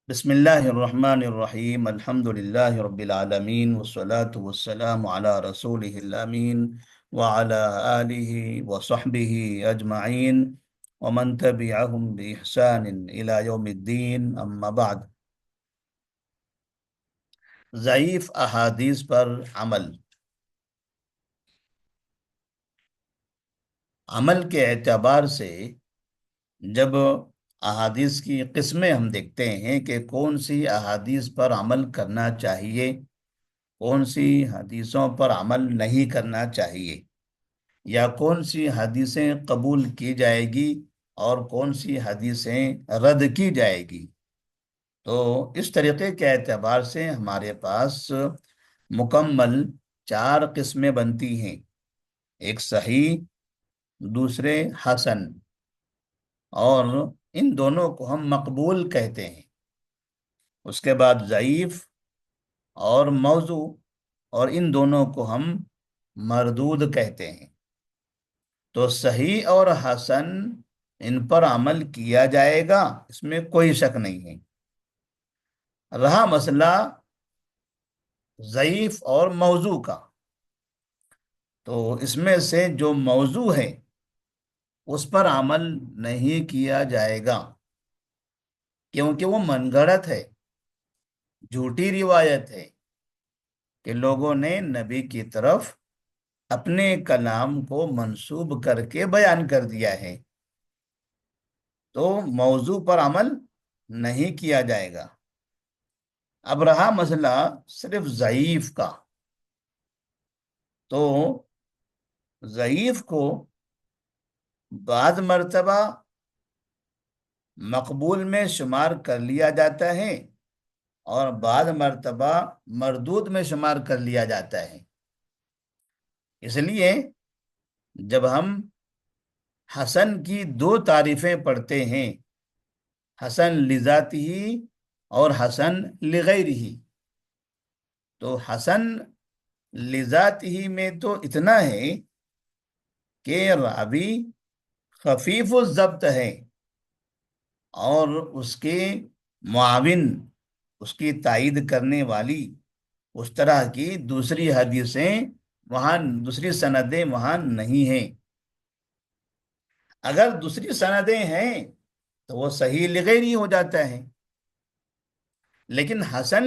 بسم اللہ الرحمن الرحیم الحمد للہ رب العالمین والصلاة والسلام علی رسولہ الامین وعلی آلہ وصحبہ اجمعین ومن تبعہم بإحسان الی یوم الدین اما بعد۔ ضعیف احادیث پر عمل کے اعتبار سے جب احادیث کی قسمیں ہم دیکھتے ہیں کہ کون سی احادیث پر عمل کرنا چاہیے، کون سی حدیثوں پر عمل نہیں کرنا چاہیے، یا کون سی حدیثیں قبول کی جائے گی اور کون سی حدیثیں رد کی جائے گی، تو اس طریقے کے اعتبار سے ہمارے پاس مکمل 4 قسمیں بنتی ہیں۔ ایک صحیح، دوسرے حسن، اور ان دونوں کو ہم مقبول کہتے ہیں۔ اس کے بعد ضعیف اور موضوع، اور ان دونوں کو ہم مردود کہتے ہیں۔ تو صحیح اور حسن ان پر عمل کیا جائے گا، اس میں کوئی شک نہیں ہے۔ رہا مسئلہ ضعیف اور موضوع کا، تو اس میں سے جو موضوع ہے اس پر عمل نہیں کیا جائے گا، کیونکہ وہ من گھڑت ہے، جھوٹی روایت ہے کہ لوگوں نے نبی کی طرف اپنے کلام کو منسوب کر کے بیان کر دیا ہے، تو موضوع پر عمل نہیں کیا جائے گا۔ اب رہا مسئلہ صرف ضعیف کا، تو ضعیف کو بعض مرتبہ مقبول میں شمار کر لیا جاتا ہے اور بعض مرتبہ مردود میں شمار کر لیا جاتا ہے۔ اس لیے جب ہم حسن کی 2 تعریفیں پڑھتے ہیں، حسن لذاتہ اور حسن لغیرہ، تو حسن لذاتہ میں تو اتنا ہے کہ راوی خفیف الضبط ہے اور اس کے معاون، اس کی تائید کرنے والی اس طرح کی دوسری حدیثیں وہاں، دوسری سندیں وہاں نہیں ہیں۔ اگر دوسری سندیں ہیں تو وہ صحیح لغیری ہو جاتا ہے، لیکن حسن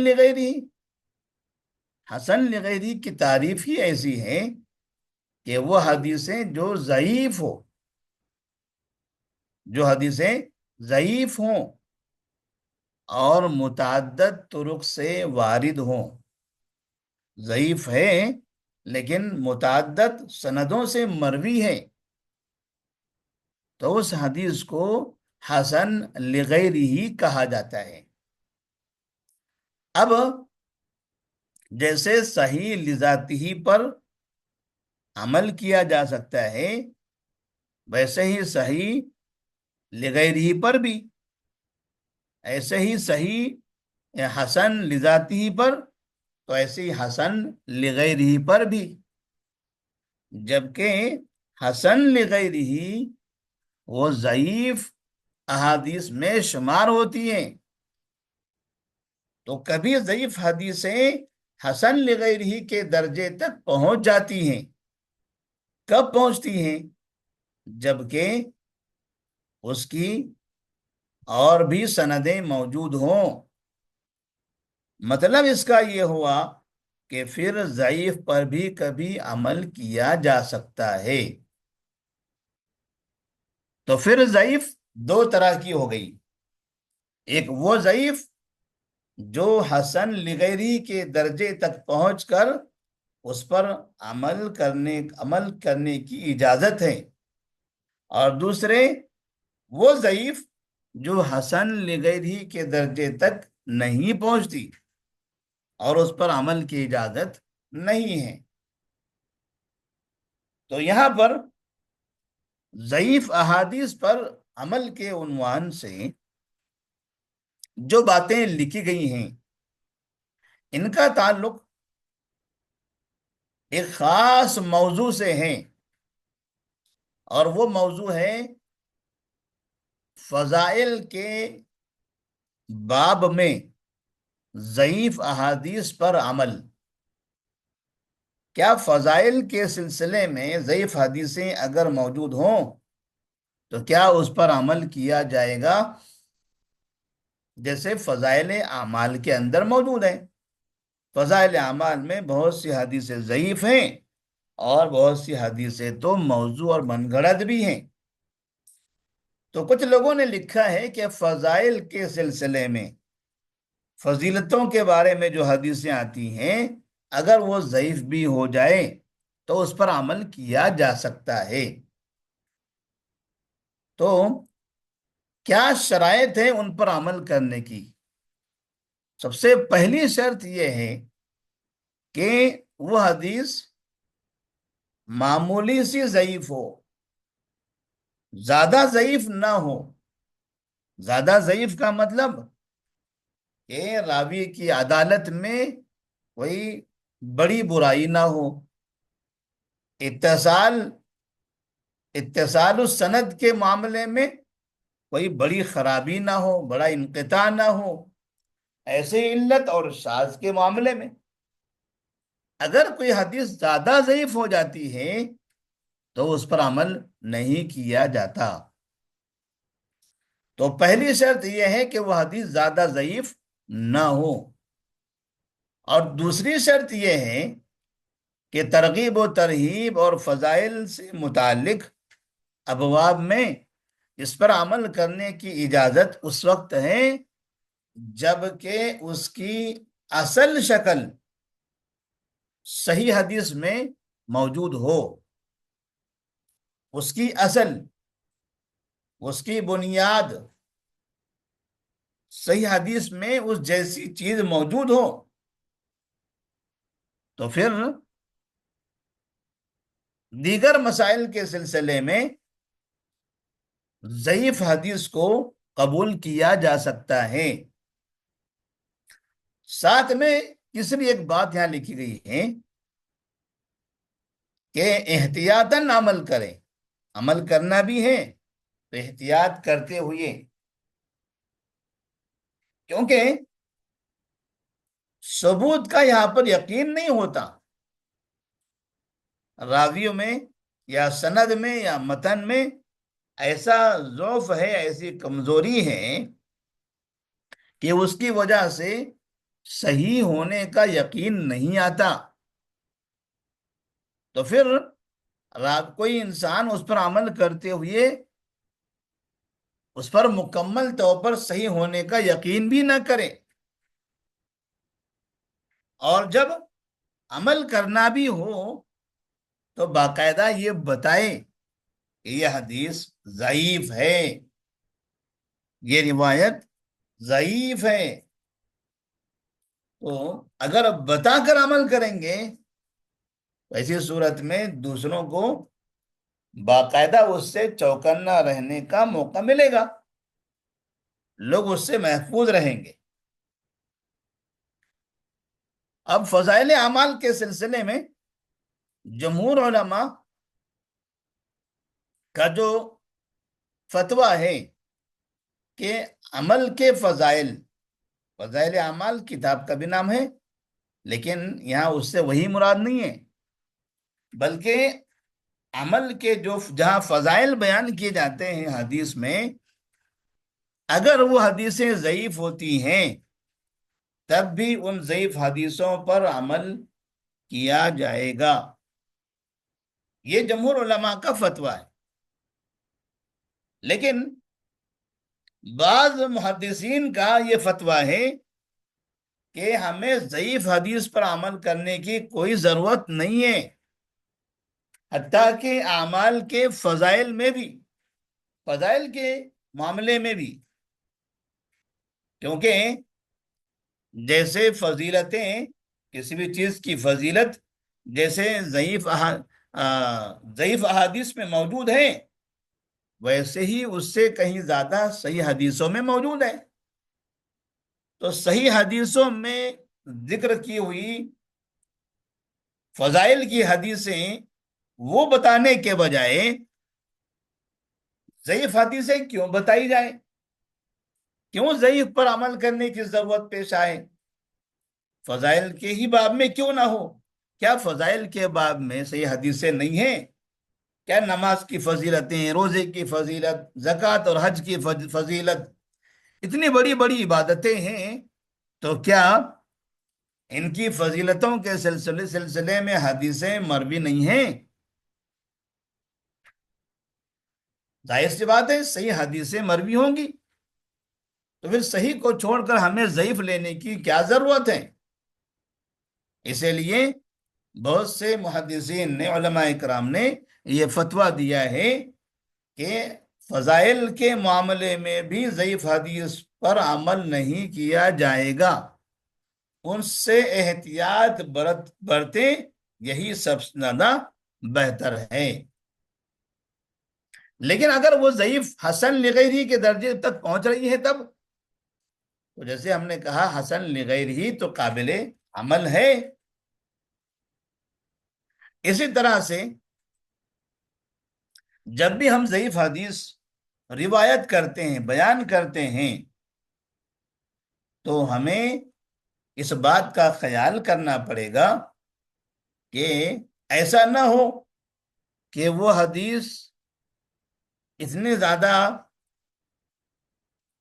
لغیری کی تعریف ہی ایسی ہے کہ وہ حدیثیں جو حدیثیں ضعیف ہوں اور متعدد طرق سے وارد ہوں۔ ضعیف ہے لیکن متعدد سندوں سے مروی ہے، تو اس حدیث کو حسن لغیرہ ہی کہا جاتا ہے۔ اب جیسے صحیح لذاتہ پر عمل کیا جا سکتا ہے، ویسے ہی صحیح لغیرہ پر بھی، ایسے ہی صحیح حسن لذاتہ پر، تو ایسے ہی حسن لغیرہ پر بھی۔ جبکہ حسن لغیرہ وہ ضعیف احادیث میں شمار ہوتی ہیں، تو کبھی ضعیف حدیثیں حسن لغیرہ کے درجے تک پہنچ جاتی ہیں۔ کب پہنچتی ہیں؟ جبکہ اس کی اور بھی سندیں موجود ہوں۔ مطلب اس کا یہ ہوا کہ پھر ضعیف پر بھی کبھی عمل کیا جا سکتا ہے۔ تو پھر ضعیف 2 طرح کی ہو گئی۔ ایک وہ ضعیف جو حسن لغیری کے درجے تک پہنچ کر اس پر عمل کرنے کی اجازت ہے، اور دوسرے وہ ضعیف جو حسن لغیری کے درجے تک نہیں پہنچتی اور اس پر عمل کی اجازت نہیں ہے۔ تو یہاں پر ضعیف احادیث پر عمل کے عنوان سے جو باتیں لکھی گئی ہیں، ان کا تعلق ایک خاص موضوع سے ہے، اور وہ موضوع ہے فضائل کے باب میں ضعیف احادیث پر عمل، کیا فضائل کے سلسلے میں ضعیف حدیثیں اگر موجود ہوں تو کیا اس پر عمل کیا جائے گا؟ جیسے فضائل اعمال کے اندر موجود ہیں، فضائل اعمال میں بہت سی حدیثیں ضعیف ہیں اور بہت سی حدیثیں تو موضوع اور من گھڑت بھی ہیں۔ تو کچھ لوگوں نے لکھا ہے کہ فضائل کے سلسلے میں فضیلتوں کے بارے میں جو حدیثیں آتی ہیں اگر وہ ضعیف بھی ہو جائے تو اس پر عمل کیا جا سکتا ہے۔ تو کیا شرائط ہے ان پر عمل کرنے کی؟ سب سے پہلی شرط یہ ہے کہ وہ حدیث معمولی سی ضعیف ہو، زیادہ ضعیف نہ ہو۔ زیادہ ضعیف کا مطلب کہ راوی کی عدالت میں کوئی بڑی برائی نہ ہو، اتصال السند کے معاملے میں کوئی بڑی خرابی نہ ہو، بڑا انقطاع نہ ہو۔ ایسے علت اور شاذ کے معاملے میں اگر کوئی حدیث زیادہ ضعیف ہو جاتی ہے تو اس پر عمل نہیں کیا جاتا۔ تو پہلی شرط یہ ہے کہ وہ حدیث زیادہ ضعیف نہ ہو، اور دوسری شرط یہ ہے کہ ترغیب و ترہیب اور فضائل سے متعلق ابواب میں اس پر عمل کرنے کی اجازت اس وقت ہے جبکہ اس کی اصل شکل صحیح حدیث میں موجود ہو، اس کی اصل، اس کی بنیاد صحیح حدیث میں اس جیسی چیز موجود ہو، تو پھر دیگر مسائل کے سلسلے میں ضعیف حدیث کو قبول کیا جا سکتا ہے۔ ساتھ میں تیسری ایک بات یہاں لکھی گئی ہے کہ احتیاطاً عمل کریں، عمل کرنا بھی ہے تو احتیاط کرتے ہوئے، کیونکہ ثبوت کا یہاں پر یقین نہیں ہوتا، راویوں میں یا سند میں یا متن میں ایسا ضعف ہے، ایسی کمزوری ہے کہ اس کی وجہ سے صحیح ہونے کا یقین نہیں آتا، تو پھر کوئی انسان اس پر عمل کرتے ہوئے اس پر مکمل طور پر صحیح ہونے کا یقین بھی نہ کرے، اور جب عمل کرنا بھی ہو تو باقاعدہ یہ بتائے کہ یہ حدیث ضعیف ہے، یہ روایت ضعیف ہے۔ تو اگر بتا کر عمل کریں گے تو ایسی صورت میں دوسروں کو باقاعدہ اس سے چوکنا رہنے کا موقع ملے گا، لوگ اس سے محفوظ رہیں گے۔ اب فضائل اعمال کے سلسلے میں جمہور علماء کا جو فتویٰ ہے کہ عمل کے فضائل، فضائل اعمال کتاب کا بھی نام ہے لیکن یہاں اس سے وہی مراد نہیں ہے، بلکہ عمل کے جو جہاں فضائل بیان کیے جاتے ہیں حدیث میں، اگر وہ حدیثیں ضعیف ہوتی ہیں تب بھی ان ضعیف حدیثوں پر عمل کیا جائے گا۔ یہ جمہور علماء کا فتویٰ ہے، لیکن بعض محدثین کا یہ فتویٰ ہے کہ ہمیں ضعیف حدیث پر عمل کرنے کی کوئی ضرورت نہیں ہے، حتیٰ کہ اعمال کے فضائل میں بھی، فضائل کے معاملے میں بھی، کیونکہ جیسے فضیلتیں، کسی بھی چیز کی فضیلت جیسے ضعیف احادیث میں موجود ہیں ویسے ہی اس سے کہیں زیادہ صحیح حدیثوں میں موجود ہے۔ تو صحیح حدیثوں میں ذکر کی ہوئی فضائل کی حدیثیں وہ بتانے کے بجائے ضعیف حدیثیں کیوں بتائی جائیں؟ کیوں ضعیف پر عمل کرنے کی ضرورت پیش آئے؟ فضائل کے ہی باب میں کیوں نہ ہو؟ کیا فضائل کے باب میں صحیح حدیثیں نہیں ہیں؟ کیا نماز کی فضیلتیں، روزے کی فضیلت، زکوٰۃ اور حج کی فضیلت، اتنی بڑی بڑی عبادتیں ہیں، تو کیا ان کی فضیلتوں کے سلسلے میں حدیثیں مروی نہیں ہیں؟ ظاہر سی بات ہے صحیح حدیثیں مروی ہوں گی، تو پھر صحیح کو چھوڑ کر ہمیں ضعیف لینے کی کیا ضرورت ہے؟ اسی لیے بہت سے محدثین نے، علماء کرام نے یہ فتویٰ دیا ہے کہ فضائل کے معاملے میں بھی ضعیف حدیث پر عمل نہیں کیا جائے گا، ان سے احتیاط برتیں، یہی سب سے زیادہ بہتر ہے۔ لیکن اگر وہ ضعیف حسن لغیری کے درجے تک پہنچ رہی ہے تب تو جیسے ہم نے کہا حسن لغیری تو قابل عمل ہے۔ اسی طرح سے جب بھی ہم ضعیف حدیث روایت کرتے ہیں، بیان کرتے ہیں، تو ہمیں اس بات کا خیال کرنا پڑے گا کہ ایسا نہ ہو کہ وہ حدیث اتنی زیادہ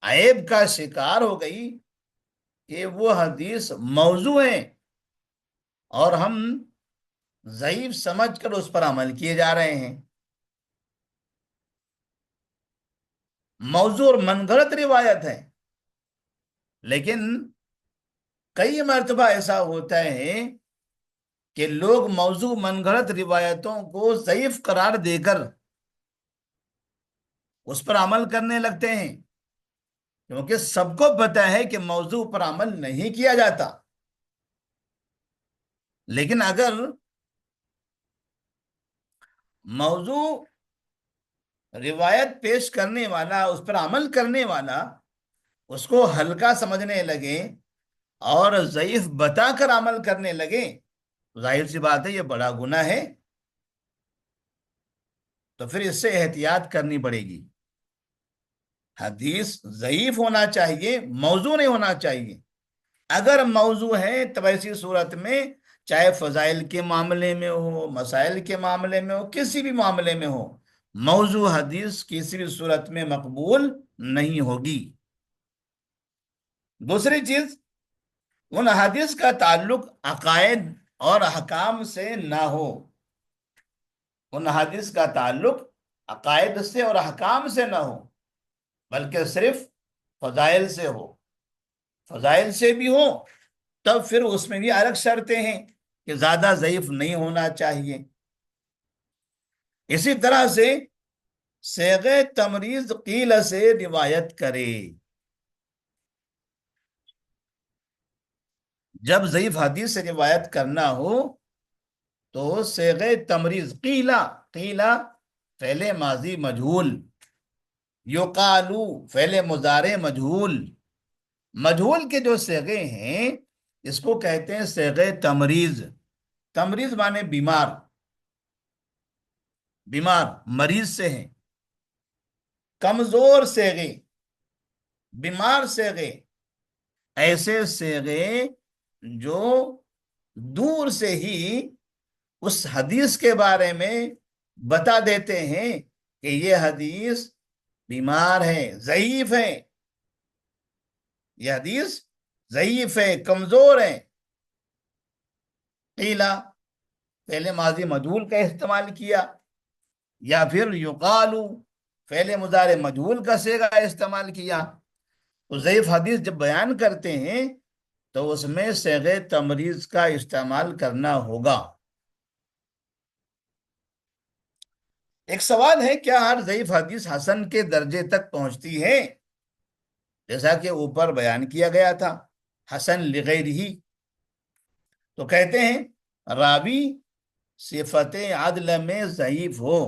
عیب کا شکار ہو گئی کہ وہ حدیث موضوع ہے اور ہم ضعیف سمجھ کر اس پر عمل کیے جا رہے ہیں۔ موضوع اور من گھڑت روایت ہے، لیکن کئی مرتبہ ایسا ہوتا ہے کہ لوگ موضوع من گھڑت روایتوں کو ضعیف قرار دے کر اس پر عمل کرنے لگتے ہیں، کیونکہ سب کو پتہ ہے کہ موضوع پر عمل نہیں کیا جاتا۔ لیکن اگر موضوع روایت پیش کرنے والا، اس پر عمل کرنے والا اس کو ہلکا سمجھنے لگے اور ضعیف بتا کر عمل کرنے لگے، ظاہر سی بات ہے یہ بڑا گناہ ہے، تو پھر اس سے احتیاط کرنی پڑے گی۔ حدیث ضعیف ہونا چاہیے، موضوع نہیں ہونا چاہیے۔ اگر موضوع ہے تب ایسی صورت میں چاہے فضائل کے معاملے میں ہو، مسائل کے معاملے میں ہو، کسی بھی معاملے میں ہو، موضوع حدیث کسی بھی صورت میں مقبول نہیں ہوگی۔ دوسری چیز، ان حدیث کا تعلق عقائد اور احکام سے نہ ہو، ان حدیث کا تعلق عقائد سے اور احکام سے نہ ہو، بلکہ صرف فضائل سے ہو۔ فضائل سے بھی ہو تب پھر اس میں بھی الگ شرطیں ہیں کہ زیادہ ضعیف نہیں ہونا چاہیے۔ اسی طرح سے صیغہ تمریض قیل سے روایت کرے، جب ضعیف حدیث سے روایت کرنا ہو تو صیغہ تمریض قیلا، قیلا فعل ماضی مجہول، یقالو فعل مضارع مجہول، مجہول کے جو صیغے ہیں اس کو کہتے ہیں صیغہ تمریض۔ تمریض مانے بیمار، بیمار مریض سے ہیں، کمزور صیغے، بیمار صیغے، ایسے صیغے جو دور سے ہی اس حدیث کے بارے میں بتا دیتے ہیں کہ یہ حدیث بیمار ہے، ضعیف ہے، یہ حدیث ضعیف ہے، کمزور ہے۔ قیلا فعل ماضی مجہول کا استعمال کیا، یا پھر یقالو فعل مضارع مجہول کا صیغہ استعمال کیا۔ تو ضعیف حدیث جب بیان کرتے ہیں تو اس میں صیغہ تمریض کا استعمال کرنا ہوگا۔ ایک سوال ہے، کیا ہر ضعیف حدیث حسن کے درجے تک پہنچتی ہے؟ جیسا کہ اوپر بیان کیا گیا تھا حسن لغیرہ، تو کہتے ہیں راوی صفت عدل میں ضعیف ہو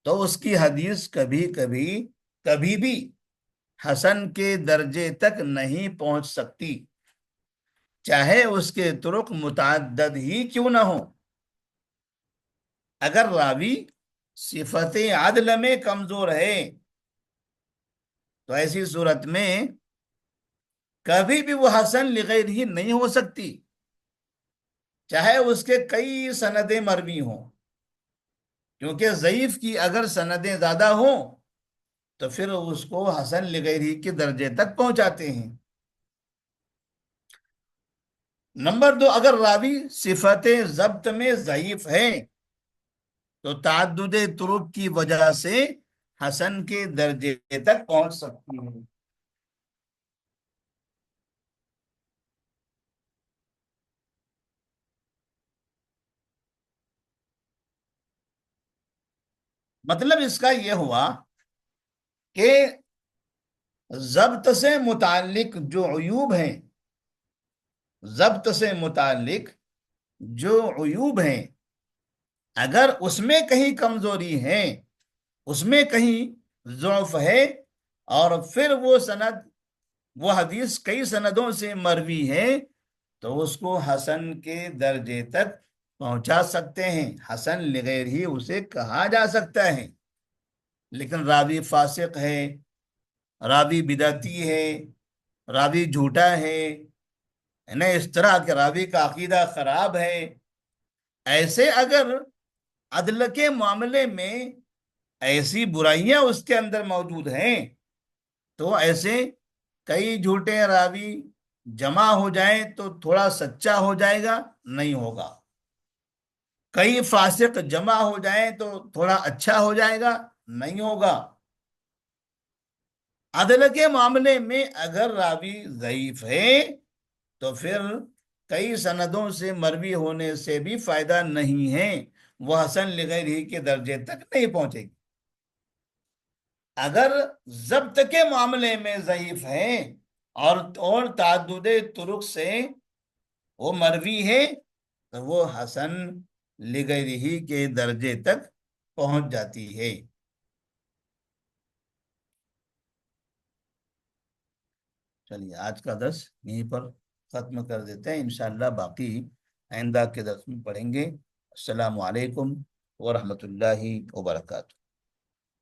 تو اس کی حدیث کبھی بھی حسن کے درجے تک نہیں پہنچ سکتی، چاہے اس کے طرق متعدد ہی کیوں نہ ہو۔ اگر راوی صفت عدل میں کمزور ہے تو ایسی صورت میں کبھی بھی وہ حسن لغیر ہی نہیں ہو سکتی، چاہے اس کے کئی سندیں مروی ہوں، کیونکہ ضعیف کی اگر سندیں زیادہ ہوں تو پھر اس کو حسن لغیری کے درجے تک پہنچاتے ہیں۔ نمبر دو، اگر راوی صفت ضبط میں ضعیف ہے تو تعدد طرق کی وجہ سے حسن کے درجے تک پہنچ سکتی ہے۔ مطلب اس کا یہ ہوا کہ ضبط سے متعلق جو عیوب ہیں، ضبط سے متعلق جو عیوب ہیں، اگر اس میں کہیں کمزوری ہے، اس میں کہیں ضعف ہے، اور پھر وہ سند، وہ حدیث کئی سندوں سے مروی ہے، تو اس کو حسن کے درجے تک پہنچا سکتے ہیں، حسن لغیر ہی اسے کہا جا سکتا ہے۔ لیکن راوی فاسق ہے، راوی بدعتی ہے، راوی جھوٹا ہے، اس طرح کے راوی کا عقیدہ خراب ہے، ایسے اگر عدل کے معاملے میں ایسی برائیاں اس کے اندر موجود ہیں تو ایسے کئی جھوٹے راوی جمع ہو جائیں تو تھوڑا سچا ہو جائے گا؟ نہیں ہوگا۔ کئی فاسق جمع ہو جائیں تو تھوڑا اچھا ہو جائے گا؟ نہیں ہوگا۔ عدل کے معاملے میں اگر راوی ضعیف ہے تو پھر کئی سندوں سے مروی ہونے سے بھی فائدہ نہیں ہے، وہ حسن لغیر ہی کے درجے تک نہیں پہنچے گی۔ اگر ضبط کے معاملے میں ضعیف ہے اور تعدد طرق سے وہ مروی ہے تو وہ حسن لغیر ہی کے درجے تک پہنچ جاتی ہے۔ چلیے آج کا درس یہیں پر ختم کر دیتے ہیں، انشاءاللہ باقی آئندہ کے درس میں پڑھیں گے۔ السلام علیکم ورحمۃ اللہ وبرکاتہ۔